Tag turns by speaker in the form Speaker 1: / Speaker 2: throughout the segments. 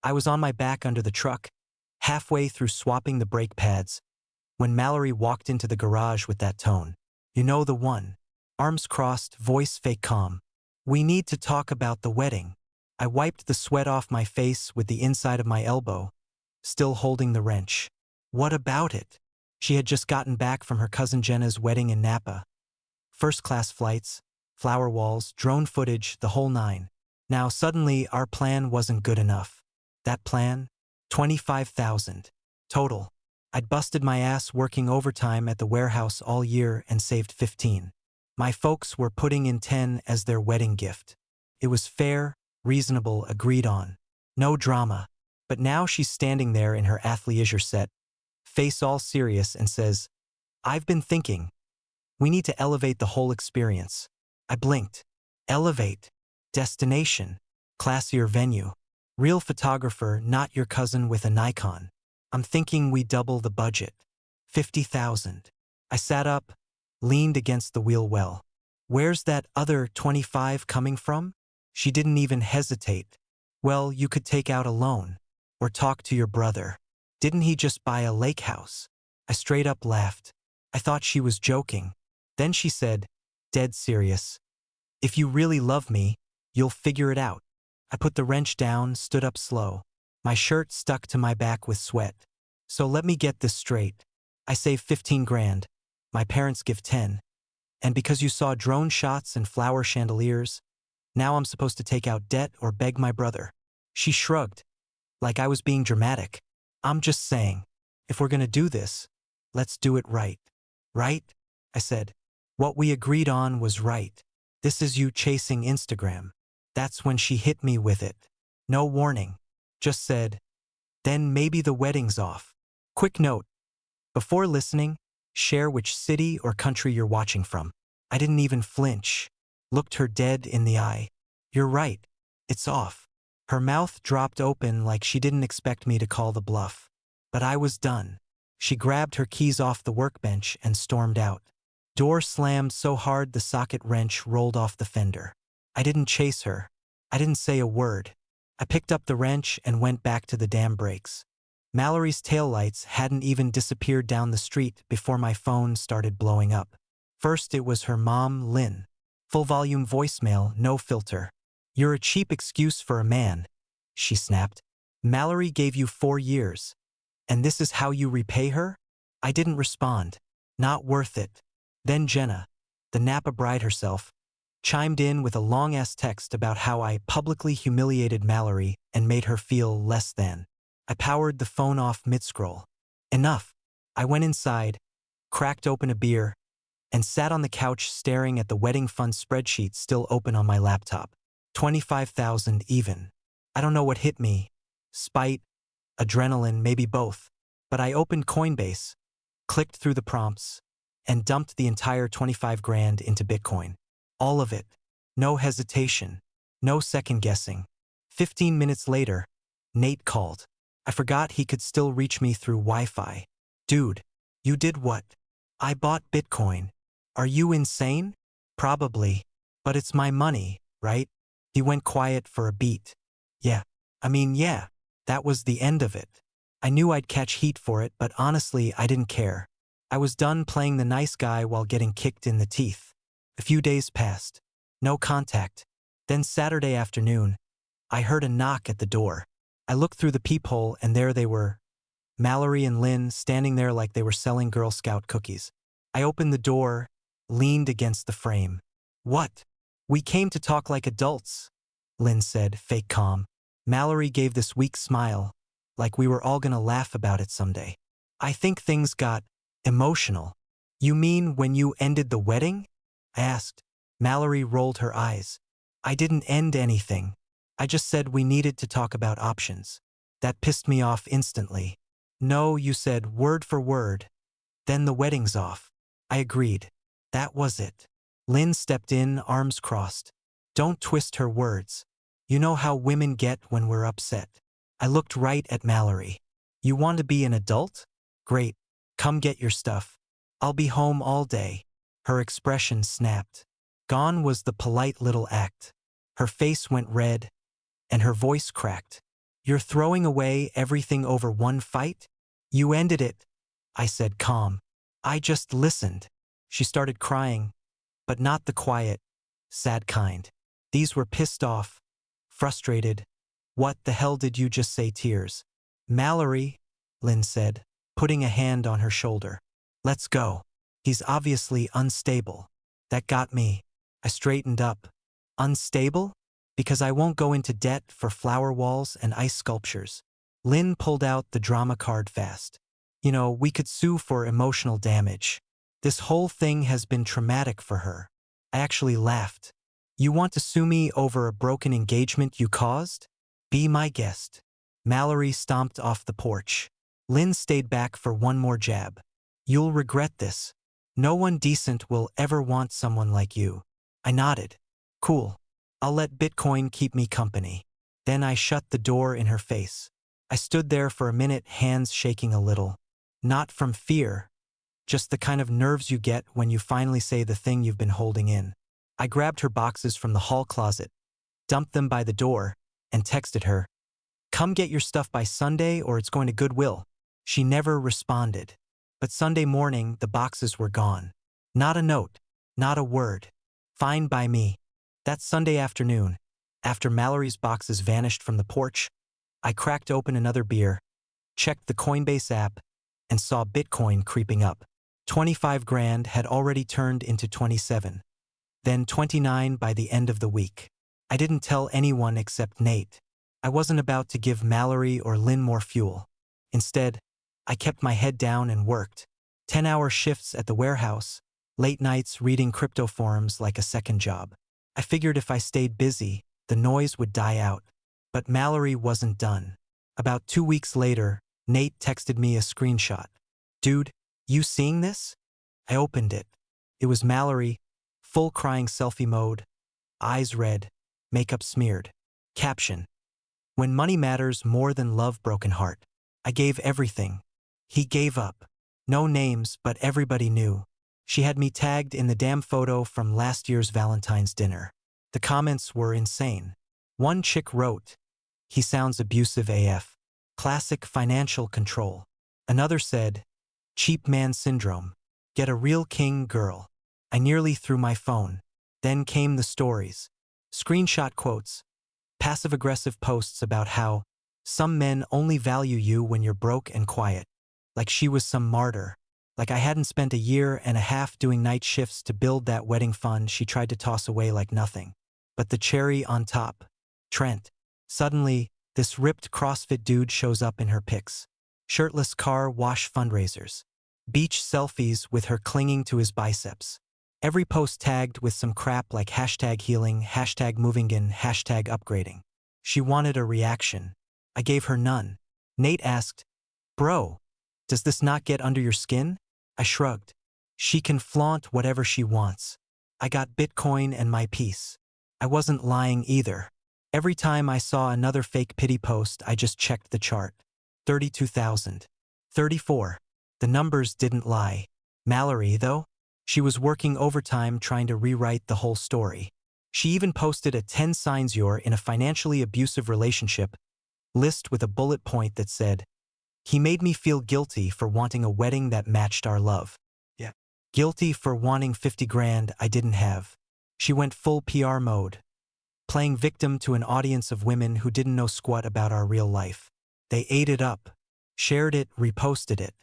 Speaker 1: I was on my back under the truck, halfway through swapping the brake pads, when Mallory walked into the garage with that tone. You know the one. Arms crossed, voice fake calm. We need to talk about the wedding. I wiped the sweat off my face with the inside of my elbow, still holding the wrench. What about it? She had just gotten back from her cousin Jenna's wedding in Napa. First-class flights, flower walls, drone footage, the whole nine. Now suddenly our plan wasn't good enough. That plan? 25,000. Total. I'd busted my ass working overtime at the warehouse all year and saved 15. My folks were putting in 10 as their wedding gift. It was fair, reasonable, agreed on. No drama. But now she's standing there in her athleisure set, face all serious, and says, I've been thinking. We need to elevate the whole experience. I blinked. Elevate. Destination. Classier venue. Real photographer, not your cousin with a Nikon. I'm thinking we double the budget. 50,000. I sat up, leaned against the wheel well. Where's that other 25 coming from? She didn't even hesitate. Well, you could take out a loan. Or talk to your brother. Didn't he just buy a lake house? I straight up laughed. I thought she was joking. Then she said, dead serious. If you really love me, you'll figure it out. I put the wrench down, stood up slow. My shirt stuck to my back with sweat. So let me get this straight. I save 15 grand. My parents give 10. And because you saw drone shots and flower chandeliers, now I'm supposed to take out debt or beg my brother. She shrugged. Like I was being dramatic. I'm just saying, if we're gonna do this, let's do it right. Right? I said. What we agreed on was right. This is you chasing Instagram. That's when she hit me with it. No warning. Just said, then maybe the wedding's off. Quick note. Before listening, share which city or country you're watching from. I didn't even flinch. Looked her dead in the eye. You're right. It's off. Her mouth dropped open like she didn't expect me to call the bluff. But I was done. She grabbed her keys off the workbench and stormed out. Door slammed so hard the socket wrench rolled off the fender. I didn't chase her. I didn't say a word. I picked up the wrench and went back to the damn brakes. Mallory's taillights hadn't even disappeared down the street before my phone started blowing up. First it was her mom, Lynn. Full volume voicemail, no filter. You're a cheap excuse for a man, she snapped. Mallory gave you 4 years. And this is how you repay her? I didn't respond. Not worth it. Then Jenna, the Napa bride herself, chimed in with a long-ass text about how I publicly humiliated Mallory and made her feel less than. I powered the phone off mid-scroll. Enough. I went inside, cracked open a beer, and sat on the couch staring at the wedding fund spreadsheet still open on my laptop. 25,000 even. I don't know what hit me. Spite, adrenaline, maybe both. But I opened Coinbase, clicked through the prompts, and dumped the entire 25 grand into Bitcoin. All of it. No hesitation. No second guessing. 15 minutes later, Nate called. I forgot he could still reach me through Wi-Fi. Dude, you did what? I bought Bitcoin. Are you insane? Probably. But it's my money, right? He went quiet for a beat. Yeah. That was the end of it. I knew I'd catch heat for it, but honestly, I didn't care. I was done playing the nice guy while getting kicked in the teeth. A few days passed. No contact. Then Saturday afternoon, I heard a knock at the door. I looked through the peephole and there they were. Mallory and Lynn standing there like they were selling Girl Scout cookies. I opened the door, leaned against the frame. What? We came to talk like adults, Lynn said, fake calm. Mallory gave this weak smile, like we were all gonna laugh about it someday. I think things got emotional. You mean when you ended the wedding? I asked. Mallory rolled her eyes. I didn't end anything. I just said we needed to talk about options. That pissed me off instantly. No, you said word for word. Then the wedding's off. I agreed. That was it. Lynn stepped in, arms crossed. Don't twist her words. You know how women get when we're upset. I looked right at Mallory. You want to be an adult? Great. Come get your stuff. I'll be home all day. Her expression snapped. Gone was the polite little act. Her face went red, and her voice cracked. You're throwing away everything over one fight? You ended it, I said calm. I just listened. She started crying, but not the quiet, sad kind. These were pissed off, frustrated. What the hell did you just say tears? Mallory, Lynn said, putting a hand on her shoulder. Let's go. He's obviously unstable. That got me. I straightened up. Unstable? Because I won't go into debt for flower walls and ice sculptures. Lynn pulled out the drama card fast. You know, we could sue for emotional damage. This whole thing has been traumatic for her. I actually laughed. You want to sue me over a broken engagement you caused? Be my guest. Mallory stomped off the porch. Lynn stayed back for one more jab. You'll regret this. No one decent will ever want someone like you. I nodded. Cool. I'll let Bitcoin keep me company. Then I shut the door in her face. I stood there for a minute, hands shaking a little. Not from fear, just the kind of nerves you get when you finally say the thing you've been holding in. I grabbed her boxes from the hall closet, dumped them by the door, and texted her, "Come get your stuff by Sunday or it's going to Goodwill." She never responded. But Sunday morning, the boxes were gone. Not a note, not a word. Fine by me. That Sunday afternoon, after Mallory's boxes vanished from the porch, I cracked open another beer, checked the Coinbase app, and saw Bitcoin creeping up. 25 grand had already turned into 27. Then 29 by the end of the week. I didn't tell anyone except Nate. I wasn't about to give Mallory or Lynn more fuel. Instead, I kept my head down and worked. 10-hour shifts at the warehouse, late nights reading crypto forums like a second job. I figured if I stayed busy, the noise would die out. But Mallory wasn't done. About 2 weeks later, Nate texted me a screenshot. Dude, you seeing this? I opened it. It was Mallory, full crying selfie mode, eyes red, makeup smeared. Caption: When money matters more than love, broken heart. I gave everything. He gave up. No names, but everybody knew. She had me tagged in the damn photo from last year's Valentine's dinner. The comments were insane. One chick wrote, "He sounds abusive AF. Classic financial control." Another said, "Cheap man syndrome. Get a real king girl." I nearly threw my phone. Then came the stories. Screenshot quotes. Passive-aggressive posts about how some men only value you when you're broke and quiet. Like she was some martyr. Like I hadn't spent a year and a half doing night shifts to build that wedding fund she tried to toss away like nothing. But the cherry on top. Trent. Suddenly, this ripped CrossFit dude shows up in her pics. Shirtless car wash fundraisers. Beach selfies with her clinging to his biceps. Every post tagged with some crap like #healing, #moving in, #upgrading. She wanted a reaction. I gave her none. Nate asked, "Bro, does this not get under your skin?" I shrugged. She can flaunt whatever she wants. I got Bitcoin and my peace. I wasn't lying either. Every time I saw another fake pity post, I just checked the chart. 32,000. 34. The numbers didn't lie. Mallory, though? She was working overtime trying to rewrite the whole story. She even posted a 10 signs you're in a financially abusive relationship list with a bullet point that said, "He made me feel guilty for wanting a wedding that matched our love. Yeah. Guilty for wanting 50 grand I didn't have." She went full PR mode, playing victim to an audience of women who didn't know squat about our real life. They ate it up, shared it, reposted it.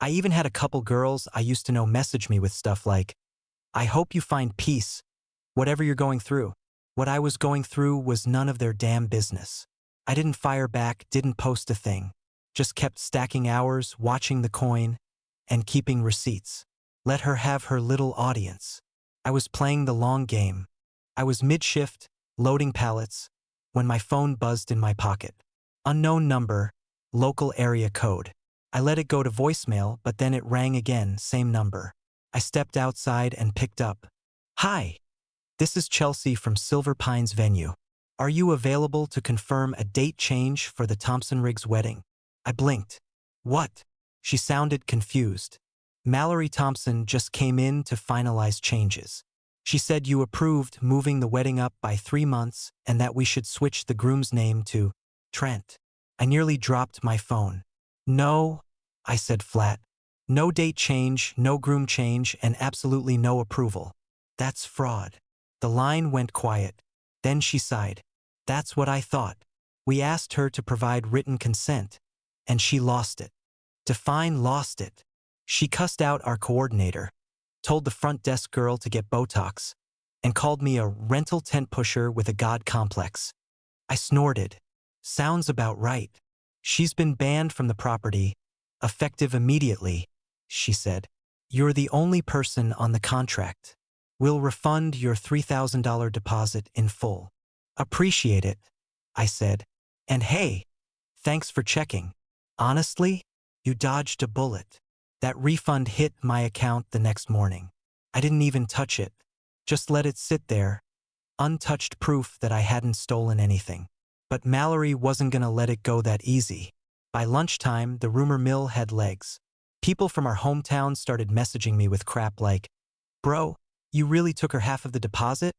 Speaker 1: I even had a couple girls I used to know message me with stuff like, "I hope you find peace, whatever you're going through." What I was going through was none of their damn business. I didn't fire back, didn't post a thing. Just kept stacking hours, watching the coin, and keeping receipts. Let her have her little audience. I was playing the long game. I was mid-shift, loading pallets, when my phone buzzed in my pocket. Unknown number, local area code. I let it go to voicemail, but then it rang again, same number. I stepped outside and picked up. "Hi, this is Chelsea from Silver Pines venue. Are you available to confirm a date change for the Thompson Riggs wedding?" I blinked. "What?" She sounded confused. "Mallory Thompson just came in to finalize changes. She said you approved moving the wedding up by 3 months and that we should switch the groom's name to Trent." I nearly dropped my phone. No, I said flat. No date change, no groom change, and absolutely no approval. That's fraud. The line went quiet. Then she sighed. That's what I thought. We asked her to provide written consent, and she lost it. Define lost it. She cussed out our coordinator, told the front desk girl to get Botox, and called me a rental tent pusher with a god complex. I snorted. Sounds about right. She's been banned from the property, effective immediately, she said. You're the only person on the contract. We'll refund your $3,000 deposit in full. Appreciate it, I said. And hey, thanks for checking. Honestly, you dodged a bullet. That refund hit my account the next morning. I didn't even touch it. Just let it sit there, untouched proof that I hadn't stolen anything. But Mallory wasn't gonna let it go that easy. By lunchtime, the rumor mill had legs. People from our hometown started messaging me with crap like, "Bro, you really took her half of the deposit?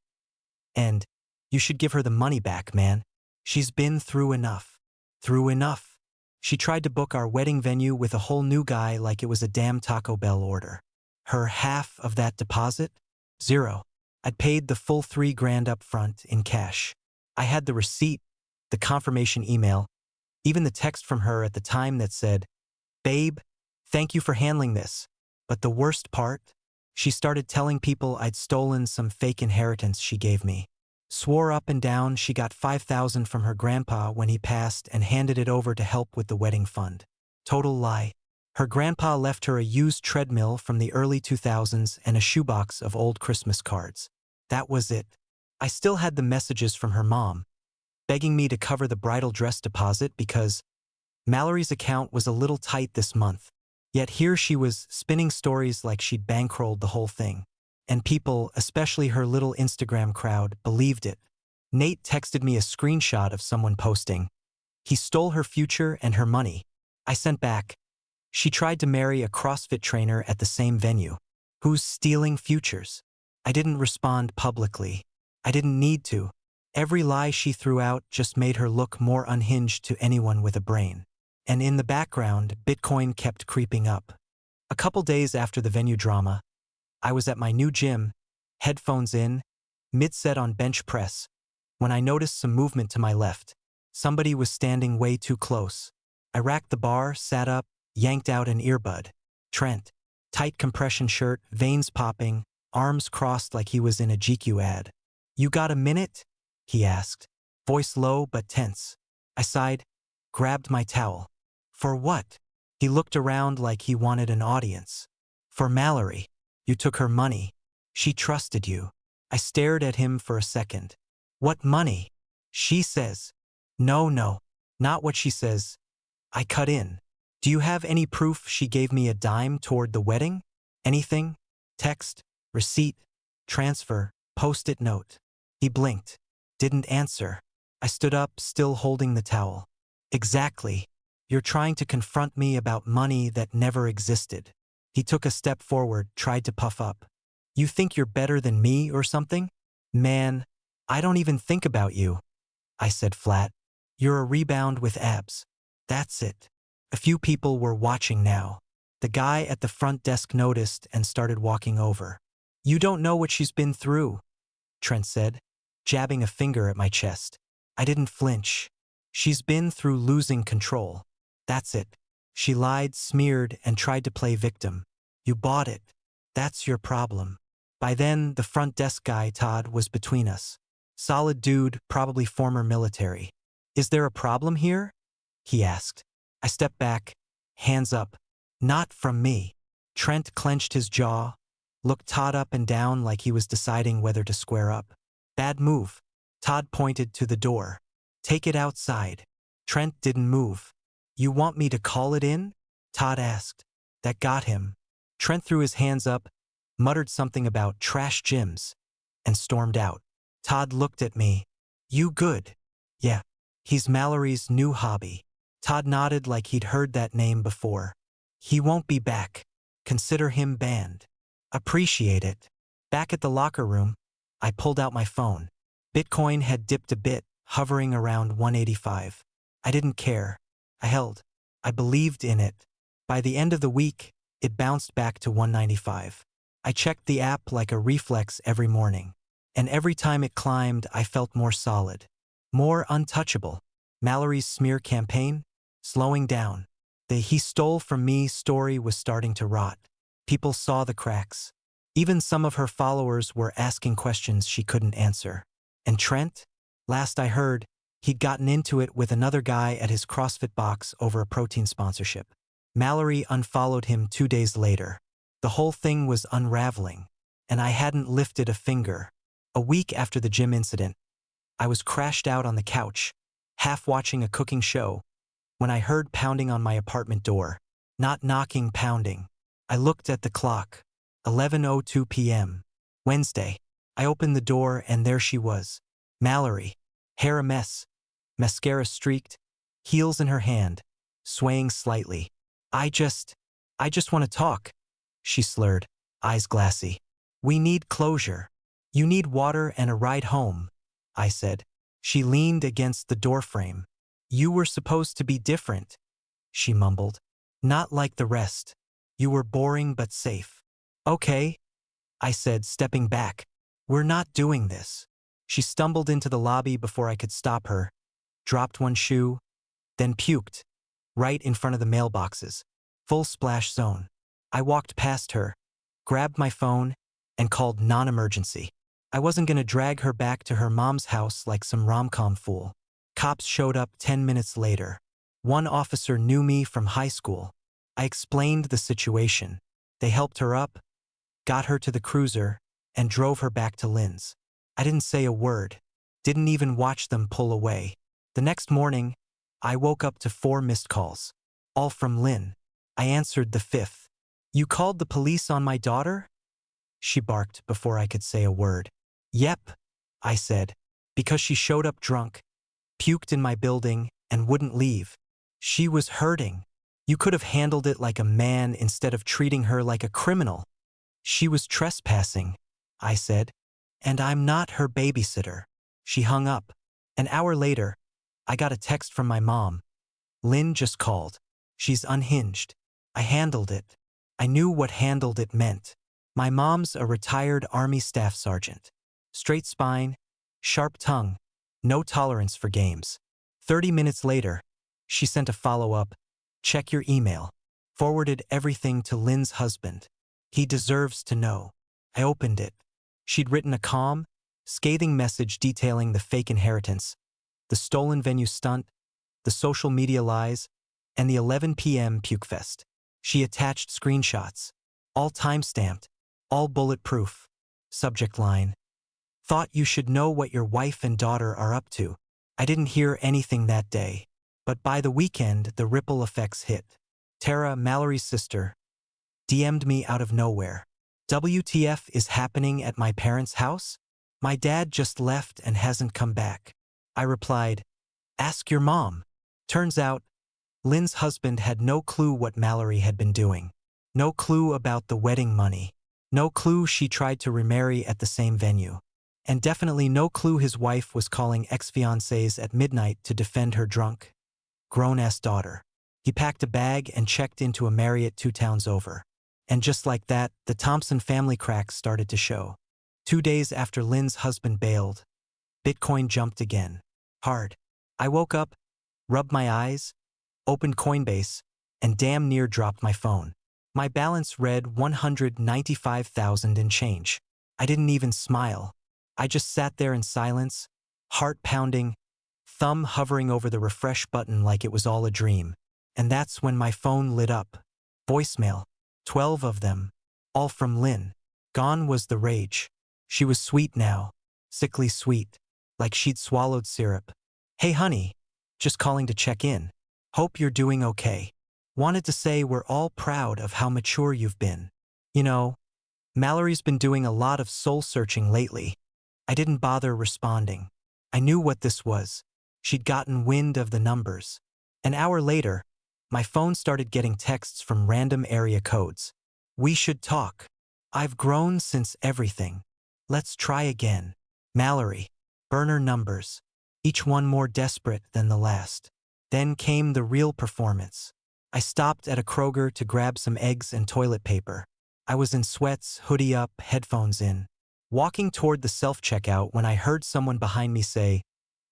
Speaker 1: And you should give her the money back, man. She's been through enough." Through enough. She tried to book our wedding venue with a whole new guy like it was a damn Taco Bell order. Her half of that deposit? Zero. I'd paid the full $3,000 up front in cash. I had the receipt, the confirmation email, even the text from her at the time that said, "Babe, thank you for handling this." But the worst part? She started telling people I'd stolen some fake inheritance she gave me. Swore up and down she got $5,000 from her grandpa when he passed and handed it over to help with the wedding fund. Total lie. Her grandpa left her a used treadmill from the early 2000s and a shoebox of old Christmas cards. That was it. I still had the messages from her mom, begging me to cover the bridal dress deposit because Mallory's account was a little tight this month. Yet here she was spinning stories like she'd bankrolled the whole thing. And people, especially her little Instagram crowd, believed it. Nate texted me a screenshot of someone posting, "He stole her future and her money." I sent back, "She tried to marry a CrossFit trainer at the same venue. Who's stealing futures?" I didn't respond publicly. I didn't need to. Every lie she threw out just made her look more unhinged to anyone with a brain. And in the background, Bitcoin kept creeping up. A couple days after the venue drama, I was at my new gym, headphones in, mid-set on bench press, when I noticed some movement to my left. Somebody was standing way too close. I racked the bar, sat up, yanked out an earbud. Trent. Tight compression shirt, veins popping, arms crossed like he was in a GQ ad. "You got a minute?" he asked, voice low but tense. I sighed, grabbed my towel. "For what?" He looked around like he wanted an audience. "For Mallory. You took her money. She trusted you." I stared at him for a second. "What money?" "She says." No, not what she says." I cut in. "Do you have any proof she gave me a dime toward the wedding? Anything? Text, receipt, transfer, post-it note?" He blinked. Didn't answer. I stood up, still holding the towel. "Exactly. You're trying to confront me about money that never existed." He took a step forward, tried to puff up. "You think you're better than me or something? Man, I don't even think about you." I said flat. "You're a rebound with abs. That's it." A few people were watching now. The guy at the front desk noticed and started walking over. "You don't know what she's been through," Trent said, jabbing a finger at my chest. I didn't flinch. "She's been through losing control. That's it. She lied, smeared, and tried to play victim. You bought it. That's your problem." By then, the front desk guy, Todd, was between us. Solid dude, probably former military. "Is there a problem here?" he asked. I stepped back, hands up. "Not from me." Trent clenched his jaw, looked Todd up and down like he was deciding whether to square up. "Bad move." Todd pointed to the door. "Take it outside." Trent didn't move. "You want me to call it in?" Todd asked. That got him. Trent threw his hands up, muttered something about trash gyms, and stormed out. Todd looked at me. "You good?" "Yeah. He's Mallory's new hobby." Todd nodded like he'd heard that name before. "He won't be back. Consider him banned." "Appreciate it." Back at the locker room, I pulled out my phone. Bitcoin had dipped a bit, hovering around 185. I didn't care. I held. I believed in it. By the end of the week, it bounced back to 195. I checked the app like a reflex every morning. And every time it climbed, I felt more solid. More untouchable. Mallory's smear campaign? Slowing down. The "he stole from me" story was starting to rot. People saw the cracks. Even some of her followers were asking questions she couldn't answer. And Trent? Last I heard, he'd gotten into it with another guy at his CrossFit box over a protein sponsorship. Mallory unfollowed him 2 days later. The whole thing was unraveling, and I hadn't lifted a finger. A week after the gym incident, I was crashed out on the couch, half watching a cooking show, when I heard pounding on my apartment door. Not knocking, pounding. I looked at the clock. 11:02 p.m. Wednesday. I opened the door and there she was. Mallory. Hair a mess. Mascara streaked. Heels in her hand. Swaying slightly. I just want to talk," she slurred, eyes glassy. "We need closure. You need water and a ride home," I said. She leaned against the doorframe. "You were supposed to be different," she mumbled. "Not like the rest. You were boring but safe." "Okay," I said, stepping back. "We're not doing this." She stumbled into the lobby before I could stop her, dropped one shoe, then puked, right in front of the mailboxes. Full splash zone. I walked past her, grabbed my phone, and called non-emergency. I wasn't gonna drag her back to her mom's house like some rom-com fool. Cops showed up 10 minutes later. One officer knew me from high school. I explained the situation. They helped her up, got her to the cruiser, and drove her back to Lynn's. I didn't say a word. Didn't even watch them pull away. The next morning, I woke up to 4 missed calls. All from Lynn. I answered the 5th. "You called the police on my daughter?" she barked before I could say a word. "Yep," I said, "because she showed up drunk, puked in my building, and wouldn't leave. She was hurting. You could have handled it like a man instead of treating her like a criminal." "She was trespassing," I said, "and I'm not her babysitter." She hung up. An hour later, I got a text from my mom. "Lynn just called. She's unhinged." I handled it. I knew what handled it meant. My mom's a retired Army staff sergeant. Straight spine, sharp tongue, no tolerance for games. 30 minutes later, she sent a follow-up, "Check your email." Forwarded everything to Lynn's husband. "He deserves to know." I opened it. She'd written a calm, scathing message detailing the fake inheritance, the stolen venue stunt, the social media lies, and the 11 p.m. puke fest. She attached screenshots, all time-stamped, all bulletproof. Subject line: "Thought you should know what your wife and daughter are up to." I didn't hear anything that day, but by the weekend the ripple effects hit. Tara, Mallory's sister, DM'd me out of nowhere. "WTF is happening at my parents' house? My dad just left and hasn't come back." I replied, "Ask your mom." Turns out, Lynn's husband had no clue what Mallory had been doing. No clue about the wedding money. No clue she tried to remarry at the same venue. And definitely no clue his wife was calling ex-fiancés at midnight to defend her drunk, grown-ass daughter. He packed a bag and checked into a Marriott 2 towns over. And just like that, the Thompson family cracks started to show. 2 days after Lynn's husband bailed, Bitcoin jumped again. Hard. I woke up, rubbed my eyes, opened Coinbase, and damn near dropped my phone. My balance read 195,000 and change. I didn't even smile. I just sat there in silence, heart pounding, thumb hovering over the refresh button like it was all a dream. And that's when my phone lit up. Voicemail. 12 of them. All from Lynn. Gone was the rage. She was sweet now. Sickly sweet. Like she'd swallowed syrup. "Hey honey. Just calling to check in. Hope you're doing okay. Wanted to say we're all proud of how mature you've been. You know, Mallory's been doing a lot of soul-searching lately." I didn't bother responding. I knew what this was. She'd gotten wind of the numbers. An hour later, my phone started getting texts from random area codes. "We should talk. I've grown since everything. Let's try again. Mallory." Burner numbers. Each one more desperate than the last. Then came the real performance. I stopped at a Kroger to grab some eggs and toilet paper. I was in sweats, hoodie up, headphones in, walking toward the self-checkout when I heard someone behind me say,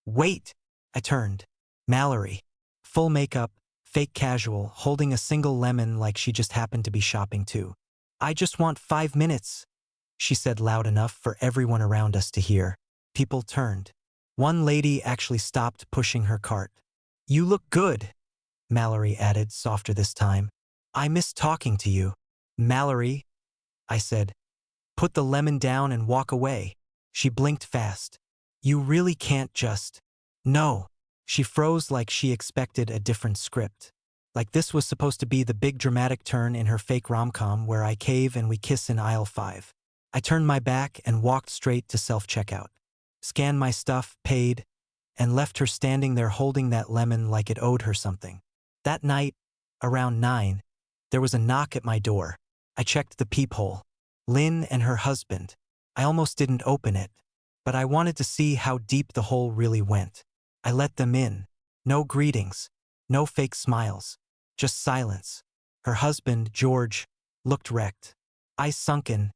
Speaker 1: "Wait!" I turned. Mallory. Full makeup, fake casual, holding a single lemon like she just happened to be shopping too. "I just want 5 minutes," she said loud enough for everyone around us to hear. People turned. One lady actually stopped pushing her cart. "You look good," Mallory added, softer this time. "I miss talking to you." "Mallory," I said, "put the lemon down and walk away." She blinked fast. "You really can't just—" "No." She froze like she expected a different script. Like this was supposed to be the big dramatic turn in her fake rom-com where I cave and we kiss in aisle 5. I turned my back and walked straight to self-checkout. Scanned my stuff, paid, and left her standing there holding that lemon like it owed her something. That night, around 9, there was a knock at my door. I checked the peephole. Lynn and her husband. I almost didn't open it, but I wanted to see how deep the hole really went. I let them in. No greetings, no fake smiles, just silence. Her husband, George, looked wrecked. Eyes sunken,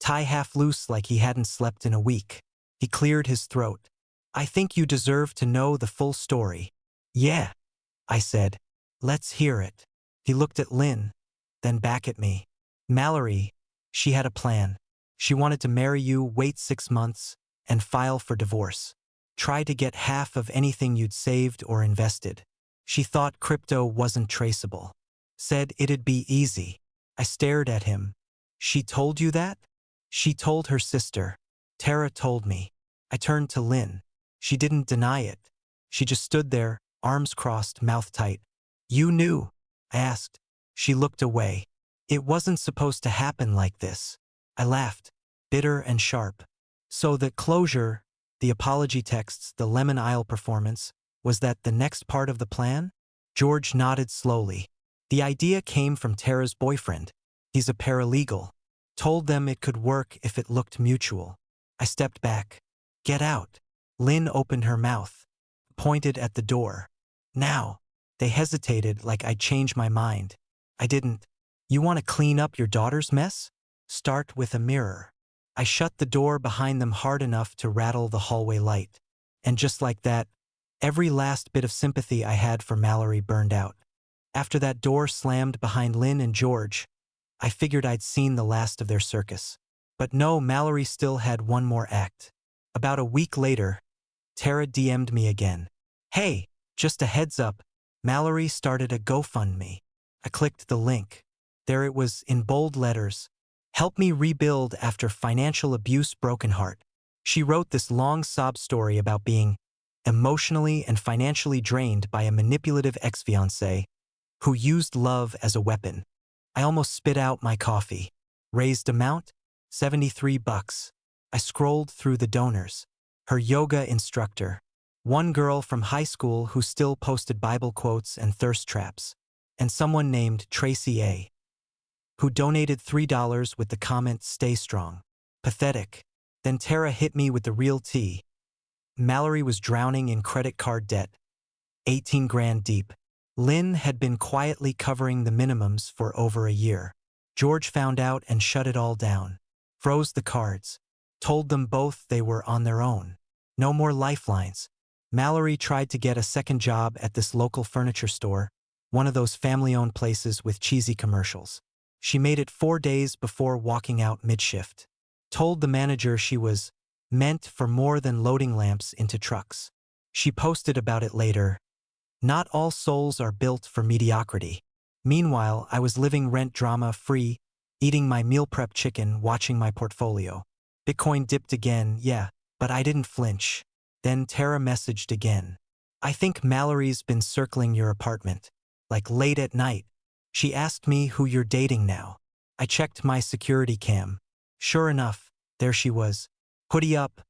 Speaker 1: tie half loose like he hadn't slept in a week. He cleared his throat. "I think you deserve to know the full story." "Yeah," I said. "Let's hear it." He looked at Lynn, then back at me. "Mallory, she had a plan. She wanted to marry you, wait 6 months, and file for divorce. Try to get half of anything you'd saved or invested. She thought crypto wasn't traceable. Said it'd be easy." I stared at him. "She told you that?" "She told her sister. Tara told me." I turned to Lynn. She didn't deny it. She just stood there, arms crossed, mouth tight. "You knew?" I asked. She looked away. "It wasn't supposed to happen like this." I laughed, bitter and sharp. "So the closure, the apology texts, the lemon aisle performance, was that the next part of the plan?" George nodded slowly. "The idea came from Tara's boyfriend. He's a paralegal. Told them it could work if it looked mutual." I stepped back. "Get out." Lynn opened her mouth, pointed at the door. "Now." They hesitated like I'd changed my mind. I didn't. "You want to clean up your daughter's mess? Start with a mirror." I shut the door behind them hard enough to rattle the hallway light. And just like that, every last bit of sympathy I had for Mallory burned out. After that door slammed behind Lynn and George, I figured I'd seen the last of their circus. But no, Mallory still had one more act. About a week later, Tara DM'd me again. "Hey, just a heads up, Mallory started a GoFundMe." I clicked the link. There it was in bold letters. "Help me rebuild after financial abuse, broken heart." She wrote this long sob story about being emotionally and financially drained by a manipulative ex-fiancé who used love as a weapon. I almost spit out my coffee. Raised amount? $73. I scrolled through the donors. Her yoga instructor. One girl from high school who still posted Bible quotes and thirst traps. And someone named Tracy A., who donated $3 with the comment, "Stay strong." Pathetic. Then Tara hit me with the real tea. Mallory was drowning in credit card debt. 18 grand deep. Lynn had been quietly covering the minimums for over a year. George found out and shut it all down. Froze the cards. Told them both they were on their own. No more lifelines. Mallory tried to get a second job at this local furniture store, one of those family-owned places with cheesy commercials. She made it 4 days before walking out mid-shift. Told the manager she was meant for more than loading lamps into trucks. She posted about it later. "Not all souls are built for mediocrity." Meanwhile, I was living rent drama-free, eating my meal prep chicken, watching my portfolio. Bitcoin dipped again, yeah, but I didn't flinch. Then Tara messaged again. "I think Mallory's been circling your apartment, like late at night. She asked me who you're dating now." I checked my security cam. Sure enough, there she was, hoodie up,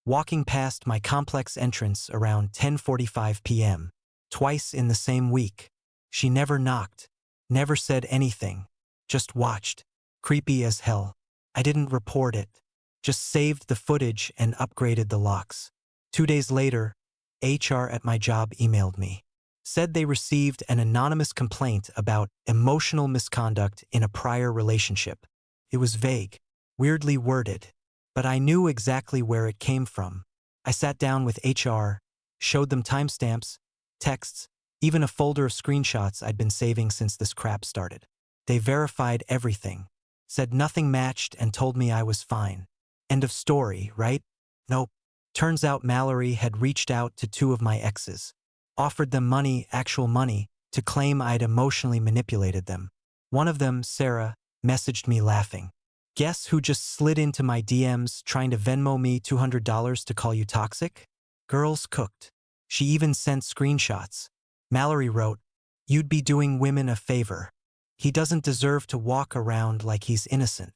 Speaker 1: walking past my complex entrance around 10:45 p.m. Twice in the same week. She never knocked, never said anything, just watched. Creepy as hell. I didn't report it, just saved the footage and upgraded the locks. 2 days later, HR at my job emailed me. Said they received an anonymous complaint about emotional misconduct in a prior relationship. It was vague, weirdly worded, but I knew exactly where it came from. I sat down with HR, showed them timestamps, texts, even a folder of screenshots I'd been saving since this crap started. They verified everything, said nothing matched, and told me I was fine. End of story, right? Nope. Turns out Mallory had reached out to two of my exes, offered them money, actual money, to claim I'd emotionally manipulated them. One of them, Sarah, messaged me laughing. Guess who just slid into my DMs trying to Venmo me $200 to call you toxic? Girls cooked. She even sent screenshots. Mallory wrote, "You'd be doing women a favor. He doesn't deserve to walk around like he's innocent."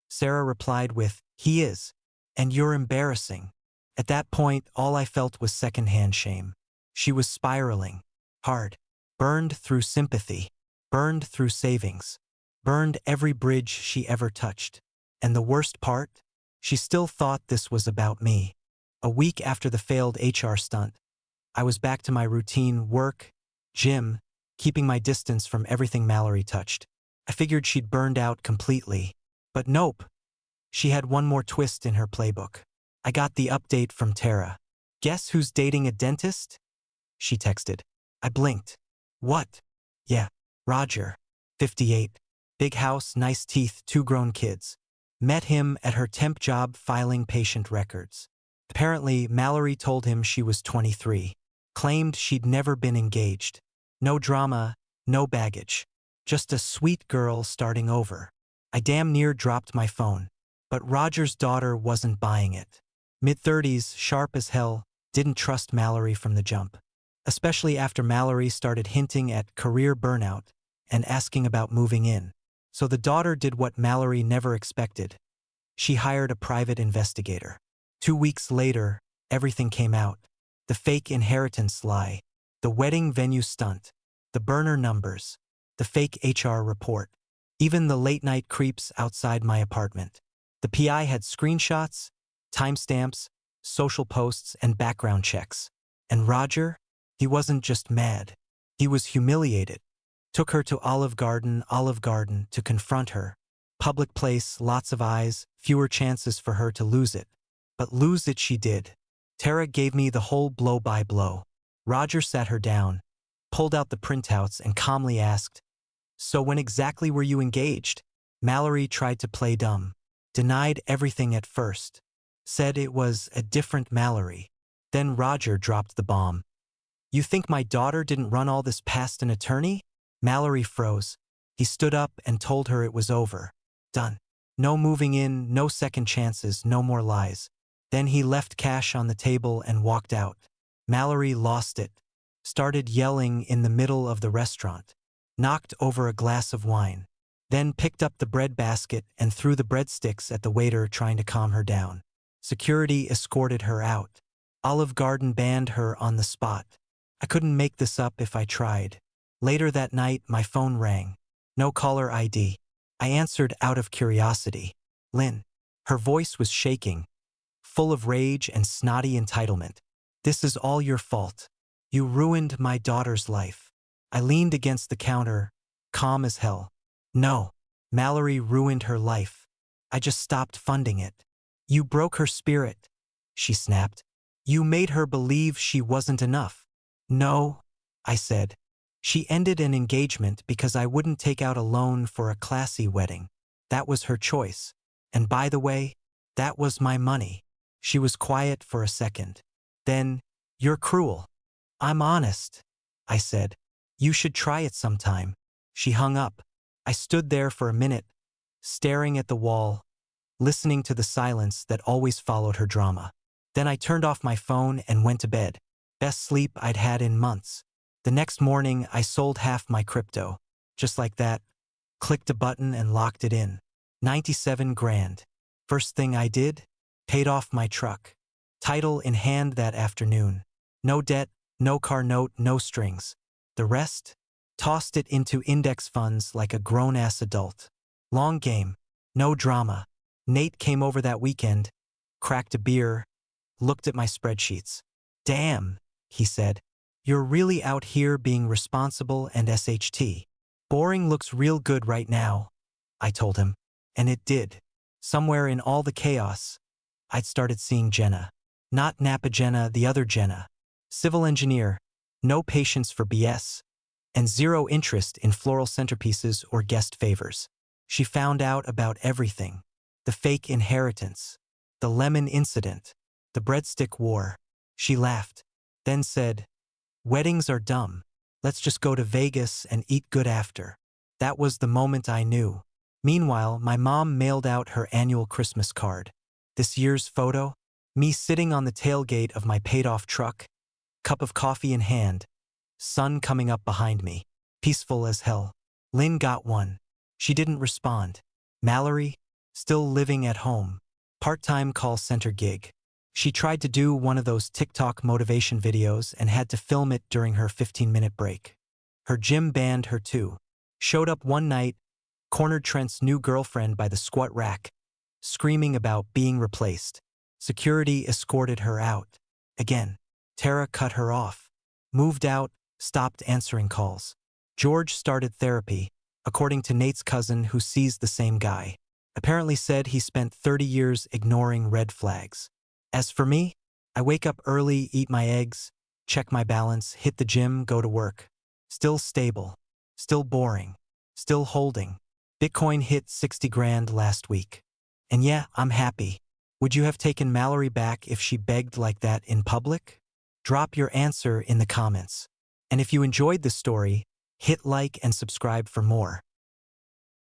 Speaker 1: Sarah replied with, "He is, and you're embarrassing." At that point, all I felt was secondhand shame. She was spiraling. Hard. Burned through sympathy. Burned through savings. Burned every bridge she ever touched. And the worst part? She still thought this was about me. A week after the failed HR stunt, I was back to my routine: work, gym, keeping my distance from everything Mallory touched. I figured she'd burned out completely. But nope. She had one more twist in her playbook. I got the update from Tara. "Guess who's dating a dentist?" She texted. I blinked. What? Yeah, Roger. 58. Big house, nice teeth, 2 grown kids. Met him at her temp job filing patient records. Apparently, Mallory told him she was 23. Claimed she'd never been engaged. No drama, no baggage. Just a sweet girl starting over. I damn near dropped my phone. But Roger's daughter wasn't buying it. Mid-30s, sharp as hell, didn't trust Mallory from the jump. Especially after Mallory started hinting at career burnout and asking about moving in. So the daughter did what Mallory never expected. She hired a private investigator. 2 weeks later, everything came out. The fake inheritance lie, the wedding venue stunt, the burner numbers, the fake HR report, even the late-night creeps outside my apartment. The PI had screenshots, timestamps, social posts, and background checks. And Roger? He wasn't just mad. He was humiliated. Took her to Olive Garden, to confront her. Public place, lots of eyes, fewer chances for her to lose it. But lose it she did. Tara gave me the whole blow-by-blow. Roger sat her down, pulled out the printouts, and calmly asked, "So when exactly were you engaged?" Mallory tried to play dumb. Denied everything at first. Said it was a different Mallory. Then Roger dropped the bomb. "You think my daughter didn't run all this past an attorney?" Mallory froze. He stood up and told her it was over. Done. No moving in, no second chances, no more lies. Then he left cash on the table and walked out. Mallory lost it. Started yelling in the middle of the restaurant. Knocked over a glass of wine. Then picked up the bread basket and threw the breadsticks at the waiter, trying to calm her down. Security escorted her out. Olive Garden banned her on the spot. I couldn't make this up if I tried. Later that night, my phone rang. No caller ID. I answered out of curiosity. Lynn. Her voice was shaking, full of rage and snotty entitlement. "This is all your fault. You ruined my daughter's life." I leaned against the counter, calm as hell. "No. Mallory ruined her life. I just stopped funding it." "You broke her spirit," she snapped. "You made her believe she wasn't enough." "No," I said. "She ended an engagement because I wouldn't take out a loan for a classy wedding. That was her choice. And by the way, that was my money." She was quiet for a second. Then, "You're cruel." "I'm honest," I said. "You should try it sometime." She hung up. I stood there for a minute, staring at the wall, listening to the silence that always followed her drama. Then I turned off my phone and went to bed. Best sleep I'd had in months. The next morning, I sold half my crypto. Just like that. Clicked a button and locked it in. 97 grand. First thing I did? Paid off my truck. Title in hand that afternoon. No debt, no car note, no strings. The rest? Tossed it into index funds like a grown-ass adult. Long game. No drama. Nate came over that weekend, cracked a beer, looked at my spreadsheets. "Damn," he said. You're really out here being responsible and SHT. Boring looks real good right now, I told him. And it did. Somewhere in all the chaos, I'd started seeing Jenna. Not Napa Jenna, the other Jenna. Civil engineer, no patience for BS, and zero interest in floral centerpieces or guest favors. She found out about everything. The fake inheritance, the lemon incident, the breadstick war. She laughed, then said, "Weddings are dumb. Let's just go to Vegas and eat good after." That was the moment I knew. Meanwhile, my mom mailed out her annual Christmas card. This year's photo? Me sitting on the tailgate of my paid-off truck, cup of coffee in hand, sun coming up behind me, peaceful as hell. Lynn got one. She didn't respond. Mallory, still living at home, part-time call center gig. She tried to do one of those TikTok motivation videos and had to film it during her 15-minute break. Her gym banned her too. Showed up one night, cornered Trent's new girlfriend by the squat rack, screaming about being replaced. Security escorted her out. Again, Tara cut her off, moved out, stopped answering calls. George started therapy, according to Nate's cousin who sees the same guy. Apparently said he spent 30 years ignoring red flags. As for me, I wake up early, eat my eggs, check my balance, hit the gym, go to work. Still stable. Still boring. Still holding. Bitcoin hit 60 grand last week. And yeah, I'm happy. Would you have taken Mallory back if she begged like that in public? Drop your answer in the comments. And if you enjoyed this story, hit like and subscribe for more.